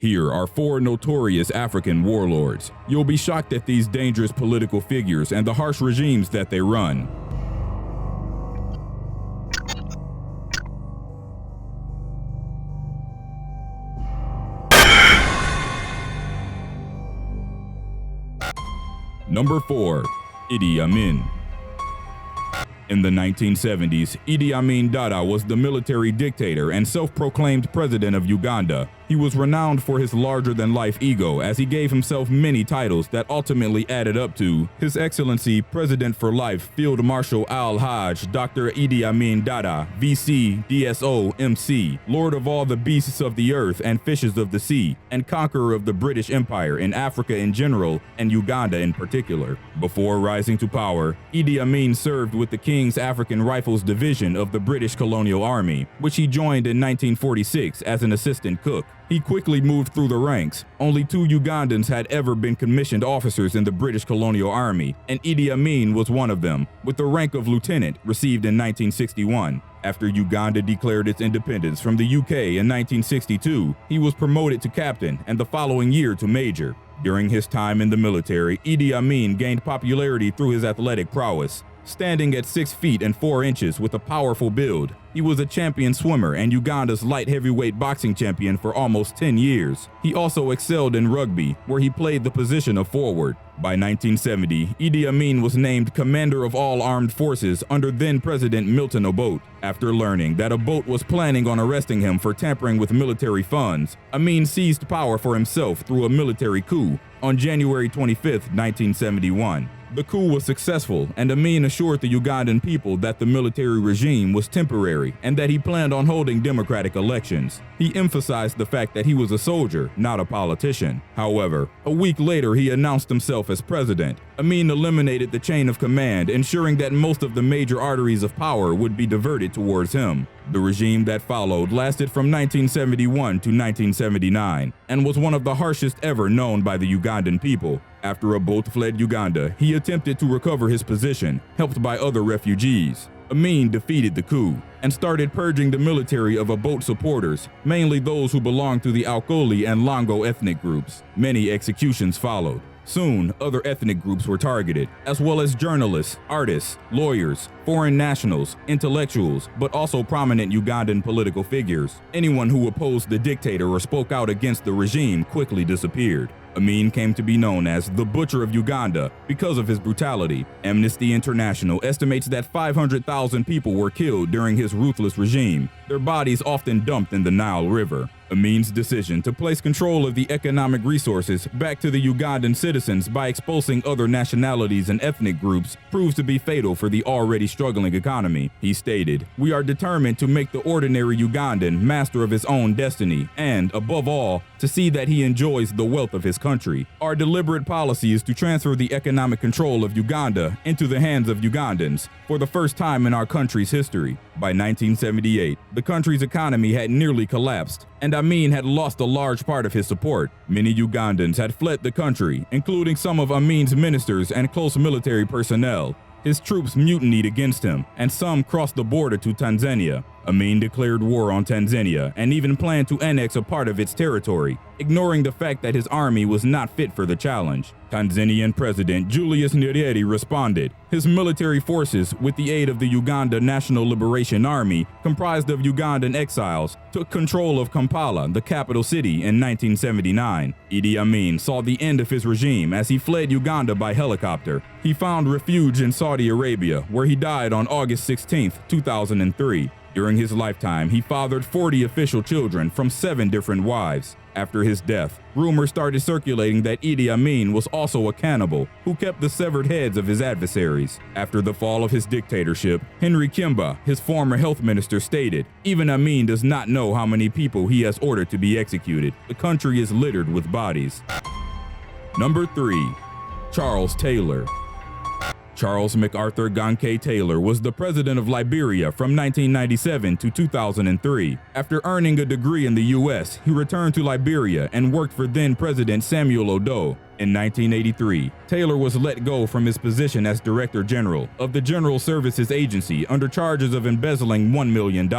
Here are 4 notorious African warlords. You'll be shocked at these dangerous political figures and the harsh regimes that they run. Number 4. Idi Amin. In the 1970s, Idi Amin Dada was the military dictator and self-proclaimed president of Uganda. He was renowned for his larger-than-life ego, as he gave himself many titles that ultimately added up to His Excellency, President for Life, Field Marshal Hadj, Dr. Idi Amin Dada, VC, DSO, MC, Lord of all the beasts of the earth and fishes of the sea, and Conqueror of the British Empire in Africa in general and Uganda in particular. Before rising to power, Idi Amin served with the King's African Rifles Division of the British Colonial Army, which he joined in 1946 as an assistant cook. He quickly moved through the ranks. Only 2 Ugandans had ever been commissioned officers in the British Colonial Army, and Idi Amin was one of them, with the rank of lieutenant received in 1961. After Uganda declared its independence from the UK in 1962, he was promoted to captain and the following year to major. During his time in the military, Idi Amin gained popularity through his athletic prowess. Standing at 6 feet and 4 inches with a powerful build, he was a champion swimmer and Uganda's light heavyweight boxing champion for almost 10 years. He also excelled in rugby, where he played the position of forward. By 1970, Idi Amin was named Commander of all Armed Forces under then-President Milton Obote. After learning that Obote was planning on arresting him for tampering with military funds, Amin seized power for himself through a military coup on January 25, 1971. The coup was successful, and Amin assured the Ugandan people that the military regime was temporary and that he planned on holding democratic elections. He emphasized the fact that he was a soldier, not a politician. However, a week later he announced himself as president. Amin eliminated the chain of command, ensuring that most of the major arteries of power would be diverted towards him. The regime that followed lasted from 1971 to 1979 and was one of the harshest ever known by the Ugandan people. After Obote fled Uganda, he attempted to recover his position, helped by other refugees. Amin defeated the coup and started purging the military of Obote supporters, mainly those who belonged to the Alkoli and Longo ethnic groups. Many executions followed. Soon, other ethnic groups were targeted, as well as journalists, artists, lawyers, foreign nationals, intellectuals, but also prominent Ugandan political figures. Anyone who opposed the dictator or spoke out against the regime quickly disappeared. Amin came to be known as the Butcher of Uganda because of his brutality. Amnesty International estimates that 500,000 people were killed during his ruthless regime, their bodies often dumped in the Nile River. Amin's decision to place control of the economic resources back to the Ugandan citizens by expulsing other nationalities and ethnic groups proves to be fatal for the already struggling economy. He stated, "We are determined to make the ordinary Ugandan master of his own destiny and, above all, to see that he enjoys the wealth of his country. Our deliberate policy is to transfer the economic control of Uganda into the hands of Ugandans for the first time in our country's history." By 1978, the country's economy had nearly collapsed, and Amin had lost a large part of his support. Many Ugandans had fled the country, including some of Amin's ministers and close military personnel. His troops mutinied against him, and some crossed the border to Tanzania. Amin declared war on Tanzania and even planned to annex a part of its territory, ignoring the fact that his army was not fit for the challenge. Tanzanian President Julius Nyerere responded. His military forces, with the aid of the Uganda National Liberation Army, comprised of Ugandan exiles, took control of Kampala, the capital city, in 1979. Idi Amin saw the end of his regime as he fled Uganda by helicopter. He found refuge in Saudi Arabia, where he died on August 16, 2003. During his lifetime, he fathered 40 official children from 7 different wives. After his death, rumors started circulating that Idi Amin was also a cannibal who kept the severed heads of his adversaries. After the fall of his dictatorship, Henry Kimba, his former health minister, stated, "Even Amin does not know how many people he has ordered to be executed. The country is littered with bodies." Number 3. Charles Taylor. Charles MacArthur Gankay Taylor was the president of Liberia from 1997 to 2003. After earning a degree in the US, he returned to Liberia and worked for then-President Samuel Odo. In 1983, Taylor was let go from his position as Director General of the General Services Agency under charges of embezzling $1 million.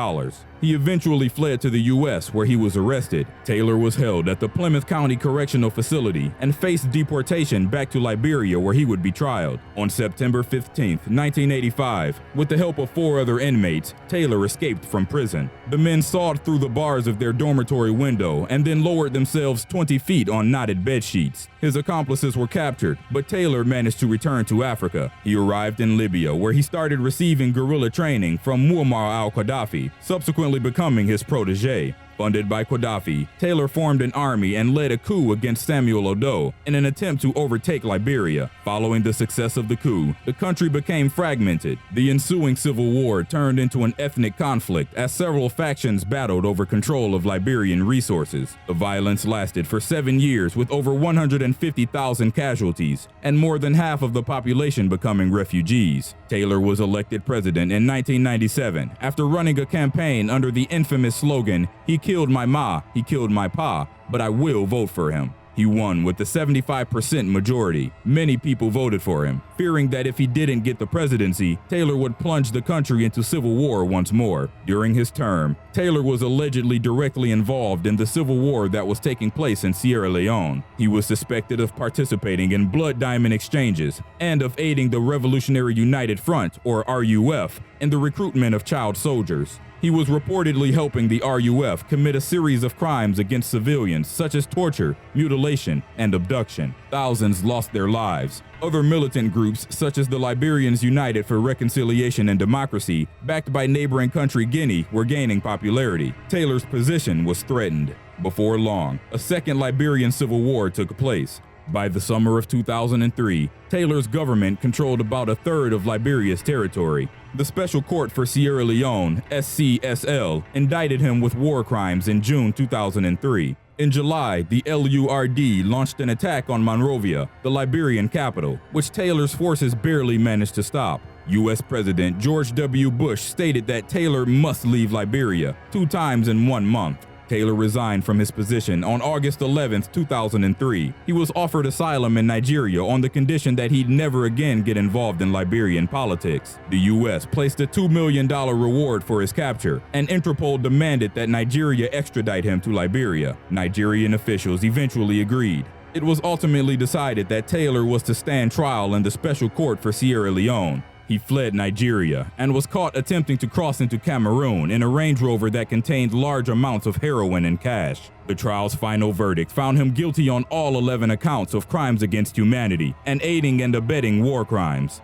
He eventually fled to the U.S., where he was arrested. Taylor was held at the Plymouth County Correctional Facility and faced deportation back to Liberia, where he would be tried. On September 15, 1985, with the help of 4 other inmates, Taylor escaped from prison. The men sawed through the bars of their dormitory window and then lowered themselves 20 feet on knotted bedsheets. His accomplices were captured, but Taylor managed to return to Africa. He arrived in Libya, where he started receiving guerrilla training from Muammar al-Gaddafi, subsequently becoming his protege. Funded by Gaddafi, Taylor formed an army and led a coup against Samuel Odo in an attempt to overtake Liberia. Following the success of the coup, the country became fragmented. The ensuing civil war turned into an ethnic conflict as several factions battled over control of Liberian resources. The violence lasted for 7 years, with over 150,000 casualties and more than half of the population becoming refugees. Taylor was elected president in 1997 after running a campaign under the infamous slogan, "He killed my ma, he killed my pa, but I will vote for him." He won with the 75% majority. Many people voted for him, fearing that if he didn't get the presidency, Taylor would plunge the country into civil war once more. During his term, Taylor was allegedly directly involved in the civil war that was taking place in Sierra Leone. He was suspected of participating in blood diamond exchanges and of aiding the Revolutionary United Front, or RUF, in the recruitment of child soldiers. He was reportedly helping the RUF commit a series of crimes against civilians, such as torture, mutilation, and abduction. Thousands lost their lives. Other militant groups, such as the Liberians United for Reconciliation and Democracy, backed by neighboring country Guinea, were gaining popularity. Taylor's position was threatened. Before long, a second Liberian civil war took place. By the summer of 2003, Taylor's government controlled about a third of Liberia's territory. The Special Court for Sierra Leone, SCSL, indicted him with war crimes in June 2003. In July, the LURD launched an attack on Monrovia, the Liberian capital, which Taylor's forces barely managed to stop. U.S. President George W. Bush stated that Taylor must leave Liberia 2 times in 1 month. Taylor resigned from his position on August 11, 2003. He was offered asylum in Nigeria on the condition that he'd never again get involved in Liberian politics. The U.S. placed a $2 million reward for his capture, and Interpol demanded that Nigeria extradite him to Liberia. Nigerian officials eventually agreed. It was ultimately decided that Taylor was to stand trial in the Special Court for Sierra Leone. He fled Nigeria and was caught attempting to cross into Cameroon in a Range Rover that contained large amounts of heroin and cash. The trial's final verdict found him guilty on all 11 accounts of crimes against humanity and aiding and abetting war crimes.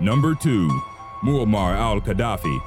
Number 2. Muammar al-Gaddafi.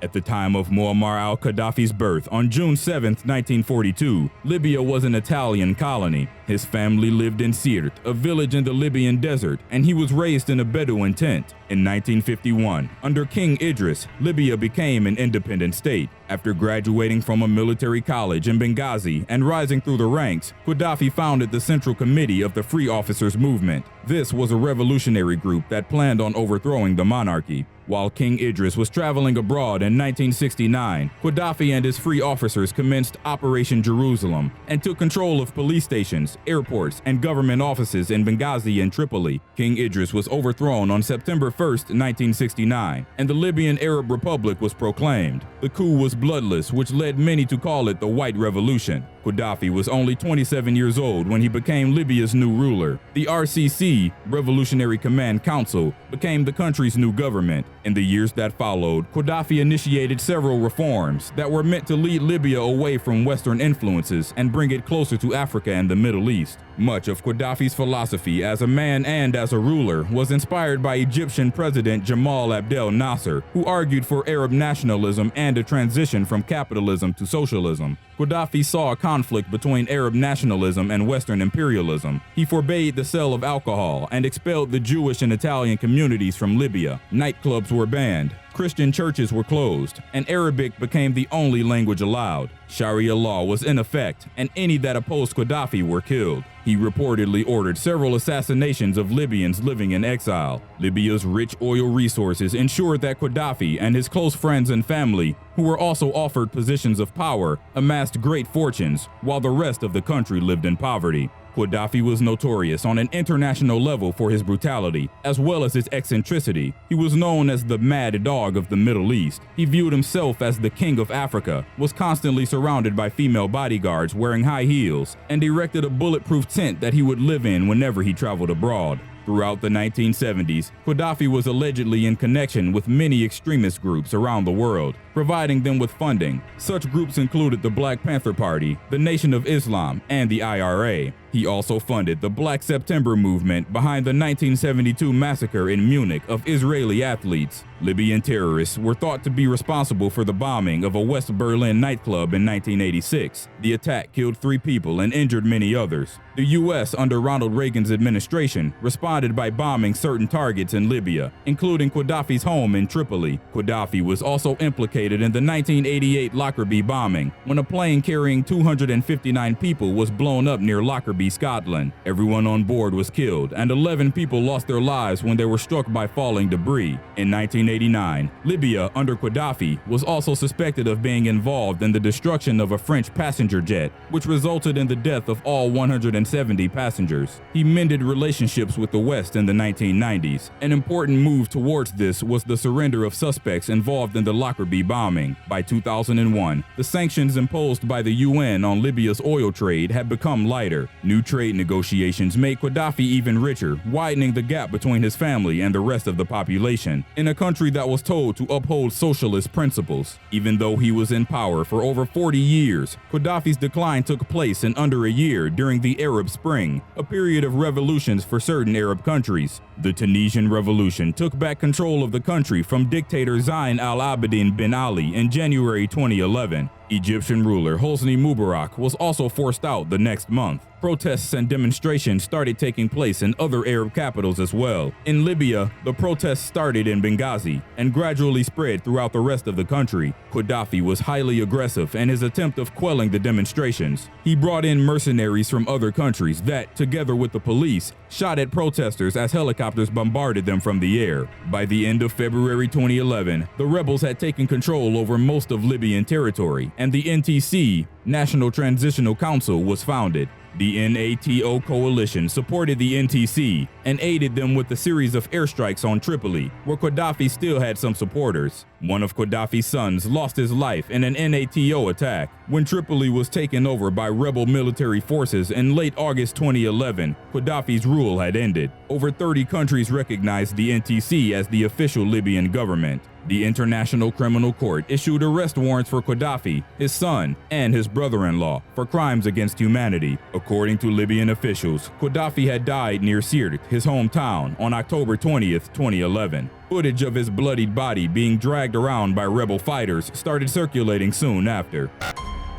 At the time of Muammar al-Gaddafi's birth on June 7, 1942, Libya was an Italian colony. His family lived in Sirte, a village in the Libyan desert, and he was raised in a Bedouin tent. In 1951, under King Idris, Libya became an independent state. After graduating from a military college in Benghazi and rising through the ranks, Gaddafi founded the Central Committee of the Free Officers Movement. This was a revolutionary group that planned on overthrowing the monarchy. While King Idris was traveling abroad in 1969, Gaddafi and his free officers commenced Operation Jerusalem and took control of police stations, airports, and government offices in Benghazi and Tripoli. King Idris was overthrown on September 1, 1969, and the Libyan Arab Republic was proclaimed. The coup was bloodless, which led many to call it the White Revolution. Gaddafi was only 27 years old when he became Libya's new ruler. The RCC, Revolutionary Command Council, became the country's new government. In the years that followed, Gaddafi initiated several reforms that were meant to lead Libya away from Western influences and bring it closer to Africa and the Middle East. Much of Gaddafi's philosophy as a man and as a ruler was inspired by Egyptian President Jamal Abdel Nasser, who argued for Arab nationalism and a transition from capitalism to socialism. Gaddafi saw a conflict between Arab nationalism and Western imperialism. He forbade the sale of alcohol and expelled the Jewish and Italian communities from Libya. Nightclubs were banned, Christian churches were closed, and Arabic became the only language allowed. Sharia law was in effect, and any that opposed Gaddafi were killed. He reportedly ordered several assassinations of Libyans living in exile. Libya's rich oil resources ensured that Gaddafi and his close friends and family, who were also offered positions of power, amassed great fortunes, while the rest of the country lived in poverty. Gaddafi was notorious on an international level for his brutality, as well as his eccentricity. He was known as the mad dog of the Middle East. He viewed himself as the king of Africa, was constantly surrounded by female bodyguards wearing high heels, and erected a bulletproof tent that he would live in whenever he traveled abroad. Throughout the 1970s, Gaddafi was allegedly in connection with many extremist groups around the world, providing them with funding. Such groups included the Black Panther Party, the Nation of Islam, and the IRA. He also funded the Black September movement behind the 1972 massacre in Munich of Israeli athletes. Libyan terrorists were thought to be responsible for the bombing of a West Berlin nightclub in 1986. The attack killed 3 people and injured many others. The U.S. under Ronald Reagan's administration responded by bombing certain targets in Libya, including Gaddafi's home in Tripoli. Gaddafi was also implicated in the 1988 Lockerbie bombing, when a plane carrying 259 people was blown up near Lockerbie, Scotland. Everyone on board was killed, and 11 people lost their lives when they were struck by falling debris. In 1989, Libya under Gaddafi was also suspected of being involved in the destruction of a French passenger jet, which resulted in the death of all 170 passengers. He mended relationships with the West in the 1990s. An important move towards this was the surrender of suspects involved in the Lockerbie bombing. By 2001, the sanctions imposed by the UN on Libya's oil trade had become lighter. New trade negotiations made Gaddafi even richer, widening the gap between his family and the rest of the population, in a country that was told to uphold socialist principles. Even though he was in power for over 40 years, Gaddafi's decline took place in under a year during the Arab Spring, a period of revolutions for certain Arab countries. The Tunisian Revolution took back control of the country from dictator Zayn al-Abidine bin Ali in January 2011. Egyptian ruler Hosni Mubarak was also forced out the next month. Protests and demonstrations started taking place in other Arab capitals as well. In Libya, the protests started in Benghazi and gradually spread throughout the rest of the country. Gaddafi was highly aggressive in his attempt of quelling the demonstrations. He brought in mercenaries from other countries that, together with the police, shot at protesters as helicopters bombarded them from the air. By the end of February 2011, the rebels had taken control over most of Libyan territory, and the NTC, National Transitional Council, was founded. The NATO coalition supported the NTC and aided them with a series of airstrikes on Tripoli, where Gaddafi still had some supporters. One of Gaddafi's sons lost his life in an NATO attack when Tripoli was taken over by rebel military forces in late August 2011. Gaddafi's rule had ended. Over 30 countries recognized the NTC as the official Libyan government. The International Criminal Court issued arrest warrants for Gaddafi, his son, and his brother-in-law for crimes against humanity. According to Libyan officials, Gaddafi had died near Sirte, his hometown, on October 20th, 2011. Footage of his bloodied body being dragged around by rebel fighters started circulating soon after.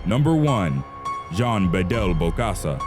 Number 1. Jean Bedel Bokassa.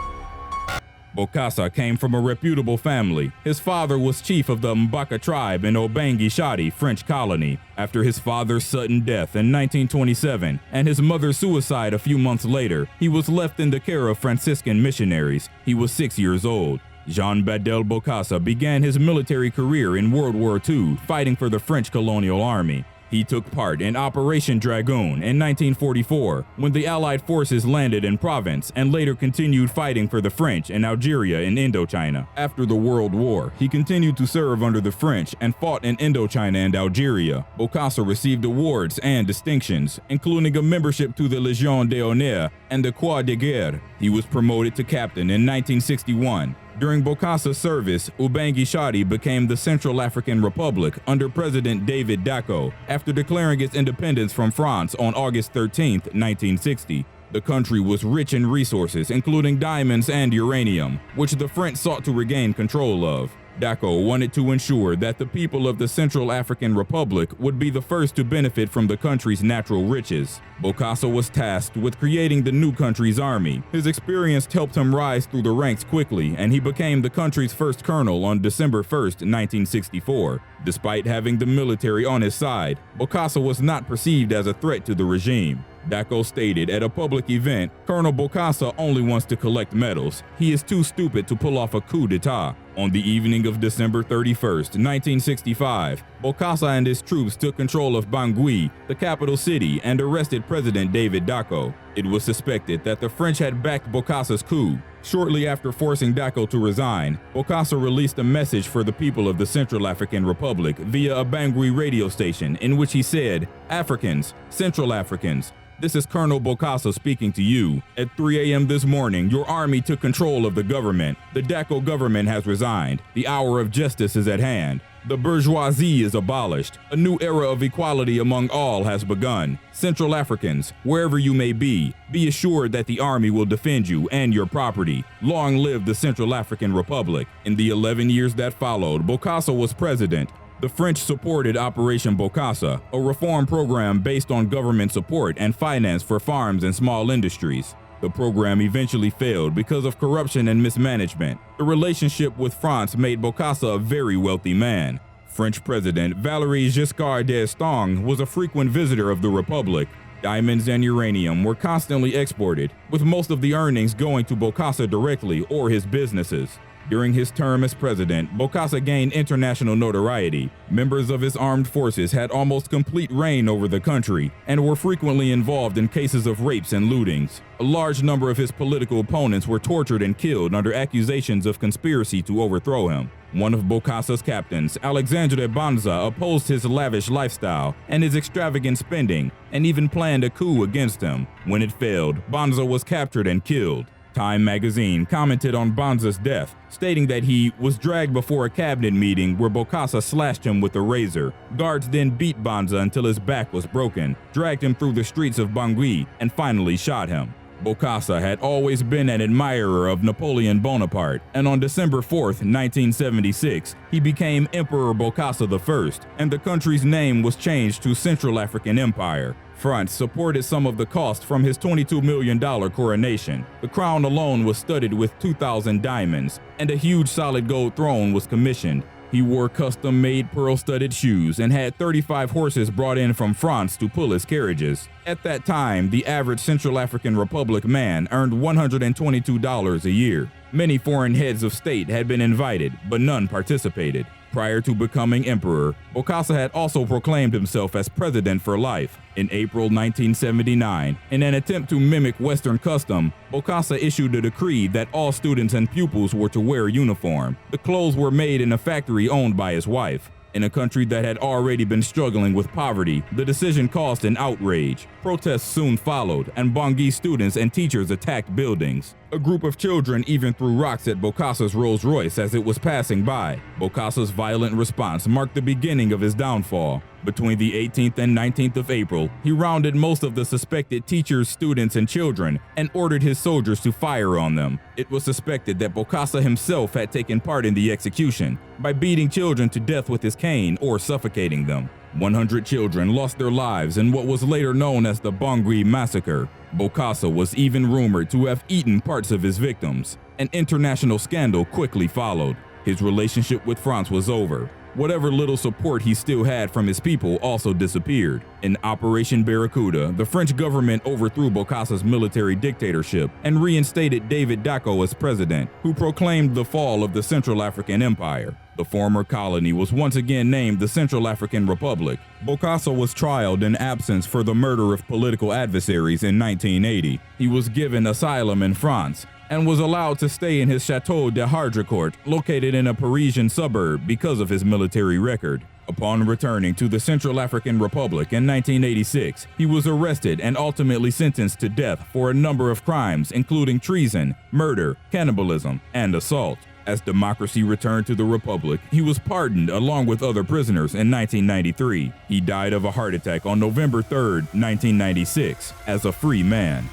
Bokassa came from a reputable family. His father was chief of the Mbaka tribe in Obangi-Shadi, French colony. After his father's sudden death in 1927 and his mother's suicide a few months later, he was left in the care of Franciscan missionaries. He was 6 years old. Jean Bedel Bokassa began his military career in World War II, fighting for the French colonial army. He took part in Operation Dragoon in 1944, when the Allied forces landed in Provence and later continued fighting for the French in Algeria in Indochina. After the World War, he continued to serve under the French and fought in Indochina and Algeria. Bokassa received awards and distinctions, including a membership to the Légion d'honneur and the Croix de Guerre. He was promoted to captain in 1961. During Bokassa's service, Ubangi-Shadi became the Central African Republic under President David Dacko after declaring its independence from France on August 13, 1960. The country was rich in resources, including diamonds and uranium, which the French sought to regain control of. Dacko wanted to ensure that the people of the Central African Republic would be the first to benefit from the country's natural riches. Bokassa was tasked with creating the new country's army. His experience helped him rise through the ranks quickly, and he became the country's first colonel on December 1, 1964. Despite having the military on his side, Bokassa was not perceived as a threat to the regime. Dacko stated at a public event, "Colonel Bokassa only wants to collect medals. He is too stupid to pull off a coup d'etat." On the evening of December 31st, 1965, Bokassa and his troops took control of Bangui, the capital city, and arrested President David Dacko. It was suspected that the French had backed Bokassa's coup. Shortly after forcing Dacko to resign, Bokassa released a message for the people of the Central African Republic via a Bangui radio station in which he said, "Africans, Central Africans, this is Colonel Bokassa speaking to you. At 3 a.m. this morning, your army took control of the government. The Dacko government has resigned. The hour of justice is at hand. The bourgeoisie is abolished. A new era of equality among all has begun. Central Africans, wherever you may be assured that the army will defend you and your property. Long live the Central African Republic." In the 11 years that followed, Bokassa was president. The French supported Operation Bokassa, a reform program based on government support and finance for farms and small industries. The program eventually failed because of corruption and mismanagement. The relationship with France made Bokassa a very wealthy man. French President Valéry Giscard d'Estaing was a frequent visitor of the Republic. Diamonds and uranium were constantly exported, with most of the earnings going to Bokassa directly or his businesses. During his term as president, Bokassa gained international notoriety. Members of his armed forces had almost complete reign over the country and were frequently involved in cases of rapes and lootings. A large number of his political opponents were tortured and killed under accusations of conspiracy to overthrow him. One of Bokassa's captains, Alexandre Banza, opposed his lavish lifestyle and his extravagant spending and even planned a coup against him. When it failed, Banza was captured and killed. Time magazine commented on Banza's death, stating that he was dragged before a cabinet meeting where Bokassa slashed him with a razor. Guards then beat Banza until his back was broken, dragged him through the streets of Bangui, and finally shot him. Bokassa had always been an admirer of Napoleon Bonaparte, and on December 4, 1976, he became Emperor Bokassa I, and the country's name was changed to Central African Empire. France supported some of the cost from his $22 million coronation. The crown alone was studded with 2,000 diamonds, and a huge solid gold throne was commissioned. He wore custom-made pearl-studded shoes and had 35 horses brought in from France to pull his carriages. At that time, the average Central African Republic man earned $122 a year. Many foreign heads of state had been invited, but none participated. Prior to becoming emperor, Bokassa had also proclaimed himself as president for life. In April 1979, in an attempt to mimic Western custom, Bokassa issued a decree that all students and pupils were to wear a uniform. The clothes were made in a factory owned by his wife. In a country that had already been struggling with poverty, the decision caused an outrage. Protests soon followed, and Bangui students and teachers attacked buildings. A group of children even threw rocks at Bokassa's Rolls-Royce as it was passing by. Bokassa's violent response marked the beginning of his downfall. Between the 18th and 19th of April, he rounded most of the suspected teachers, students, and children and ordered his soldiers to fire on them. It was suspected that Bokassa himself had taken part in the execution by beating children to death with his cane or suffocating them. 100 children lost their lives in what was later known as the Bangui Massacre. Bokassa was even rumored to have eaten parts of his victims. An international scandal quickly followed. His relationship with France was over. Whatever little support he still had from his people also disappeared. In Operation Barracuda, the French government overthrew Bokassa's military dictatorship and reinstated David Dacko as president, who proclaimed the fall of the Central African Empire. The former colony was once again named the Central African Republic. Bokassa was trialed in absence for the murder of political adversaries in 1980. He was given asylum in France and was allowed to stay in his Chateau de Hardricourt, located in a Parisian suburb, because of his military record. Upon returning to the Central African Republic in 1986, he was arrested and ultimately sentenced to death for a number of crimes, including treason, murder, cannibalism, and assault. As democracy returned to the Republic, he was pardoned along with other prisoners in 1993. He died of a heart attack on November 3, 1996, as a free man.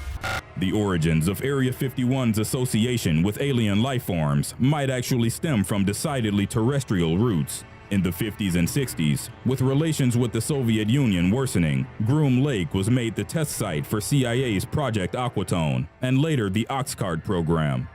The origins of Area 51's association with alien life forms might actually stem from decidedly terrestrial roots. In the 50s and 60s, with relations with the Soviet Union worsening, Groom Lake was made the test site for CIA's Project Aquatone, and later the Oxcart program.